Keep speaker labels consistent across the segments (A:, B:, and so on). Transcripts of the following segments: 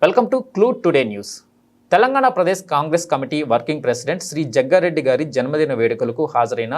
A: Welcome to clue today news. Telangana Pradesh Congress committee working president Shri Jaggareddy గారి జన్మదిన వేడుకలకు హాజరైన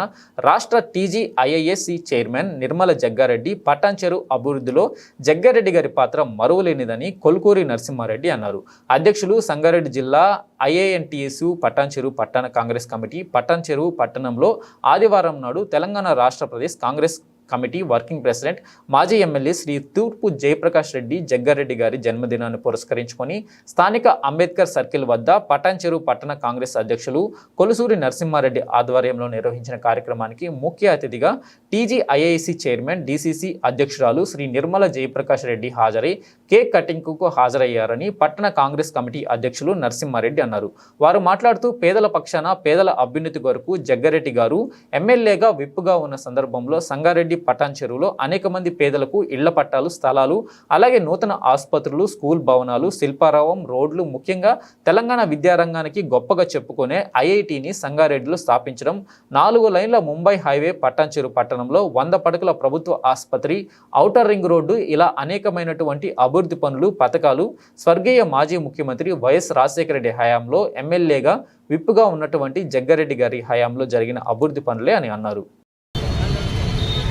A: రాష్ట్ర టీజీఐఏసీ చైర్మన్ నిర్మల జగ్గారెడ్డి పటాన్చెరు అభివృద్ధిలో జగ్గారెడ్డి గారి పాత్ర మరువలేనిదని కొల్కూరి నరసింహారెడ్డి అన్నారు. అధ్యక్షులు సంగారెడ్డి జిల్లా ఐఏఎన్టీఎస్ పటాన్చెరు పట్టణ కాంగ్రెస్ కమిటీ పటాన్చెరు పట్టణంలో ఆదివారం నాడు తెలంగాణ రాష్ట్ర Pradesh Congress committee working president మాజీ ఎమ్మెల్యే శ్రీ తూర్పు జయప్రకాష్ రెడ్డి జగ్గారెడ్డి గారి జన్మదినాన్ని పురస్కరించుకొని స్థానిక అంబేద్కర్ సర్కిల్ వద్ద పటాన్చెరు పట్టణ కాంగ్రెస్ అధ్యక్షులు కొలుసూరి నరసింహారెడ్డి ఆధ్వర్యంలో నిర్వహించిన కార్యక్రమానికి ముఖ్య అతిథిగా టీజీఐఏసీ చైర్మన్ డీసీసీ అధ్యక్షురాలు శ్రీ నిర్మల జయప్రకాష్ రెడ్డి హాజరై కేక్ కటింగ్కు హాజరయ్యారని పట్టణ కాంగ్రెస్ కమిటీ అధ్యక్షులు నరసింహారెడ్డి అన్నారు. వారు మాట్లాడుతూ పేదల పక్షాన పేదల అభ్యున్నతి కొరకు జగ్గారెడ్డి గారు ఎమ్మెల్యేగా విప్పుగా ఉన్న సందర్భంలో సంగారెడ్డి పటాన్చెరులో అనేక మంది పేదలకు ఇళ్ల పట్టాలు, స్థలాలు, అలాగే నూతన ఆసుపత్రులు, స్కూల్ భవనాలు, శిల్పారావం, రోడ్లు, ముఖ్యంగా తెలంగాణ విద్యారంగానికి గొప్పగా చెప్పుకునే ఐఐటిని సంగారెడ్డిలో స్థాపించడం, 4 లైన్ల ముంబై హైవే పటాన్చెరు పట్టణంలో 100 పడకల ప్రభుత్వ ఆసుపత్రి, ఔటర్ రింగ్ రోడ్డు, ఇలా అనేకమైనటువంటి అభివృద్ధి పనులు, పథకాలు స్వర్గీయ మాజీ ముఖ్యమంత్రి వైఎస్ రాజశేఖర రెడ్డి హయాంలో ఎమ్మెల్యేగా విప్పుగా ఉన్నటువంటి జగ్గారెడ్డి గారి హయాంలో జరిగిన అభివృద్ధి పనులే అని అన్నారు.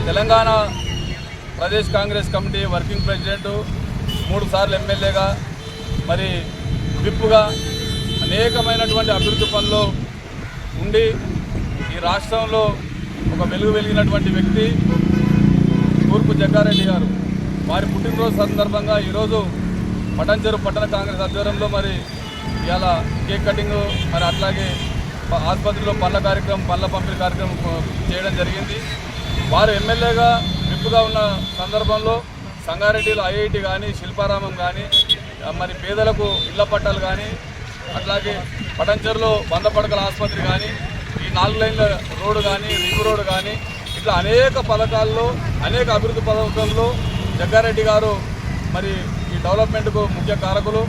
B: Telangana Pradesh Congress committee working president, 3 సార్లు ఎమ్మెల్యేగా, మరి విప్పుగా అనేకమైనటువంటి అభివృద్ధి పనులు ఉండి ఈ రాష్ట్రంలో ఒక వెలుగు వెలిగినటువంటి వ్యక్తి తూర్పు జగ్గారెడ్డి గారు. వారి పుట్టినరోజు సందర్భంగా ఈరోజు పటాన్చెరు పట్టణ కాంగ్రెస్ ఆధ్వర్యంలో మరి ఇవాళ కేక్ కటింగ్, మరి అట్లాగే ఆసుపత్రిలో పండ్ల పంపిణీ కార్యక్రమం చేయడం జరిగింది. వారు ఎమ్మెల్యేగా విప్పుగా ఉన్న సందర్భంలో సంగారెడ్డిలో ఐఐటి కానీ, శిల్పారామం కానీ, మరి పేదలకు ఇళ్ల పట్టాలు కానీ, అట్లాగే పటాన్చెరులో 100 పడకల ఆసుపత్రి కానీ, ఈ 4 లైన్ల రోడ్డు కానీ, రింగ్ రోడ్డు కానీ, ఇట్లా అనేక పథకాల్లో, అనేక అభివృద్ధి పథకాల్లో జగ్గారెడ్డి గారు మరి ఈ డెవలప్మెంట్కు ముఖ్య కారకులు.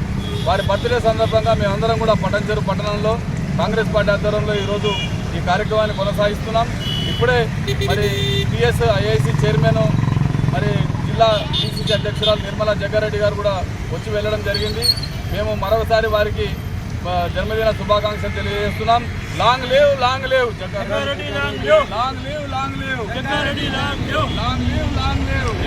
B: వారి బర్త్డే సందర్భంగా మేమందరం కూడా పటాన్చెరు పట్టణంలో కాంగ్రెస్ పార్టీ ఆధ్వర్యంలో ఈరోజు ఈ కార్యక్రమాన్ని కొనసాగిస్తున్నాం. ఇప్పుడే మరి టీఎస్ఐఏసీ చైర్మన్, మరి జిల్లా డీసీసీ అధ్యక్షురాలు నిర్మలా జగ్గారెడ్డి గారు కూడా వచ్చి వెళ్ళడం జరిగింది. మేము మరొకసారి వారికి జన్మదిన శుభాకాంక్షలు తెలియజేస్తున్నాం. Long live Jaggareddy, long live Jaggareddy, long live.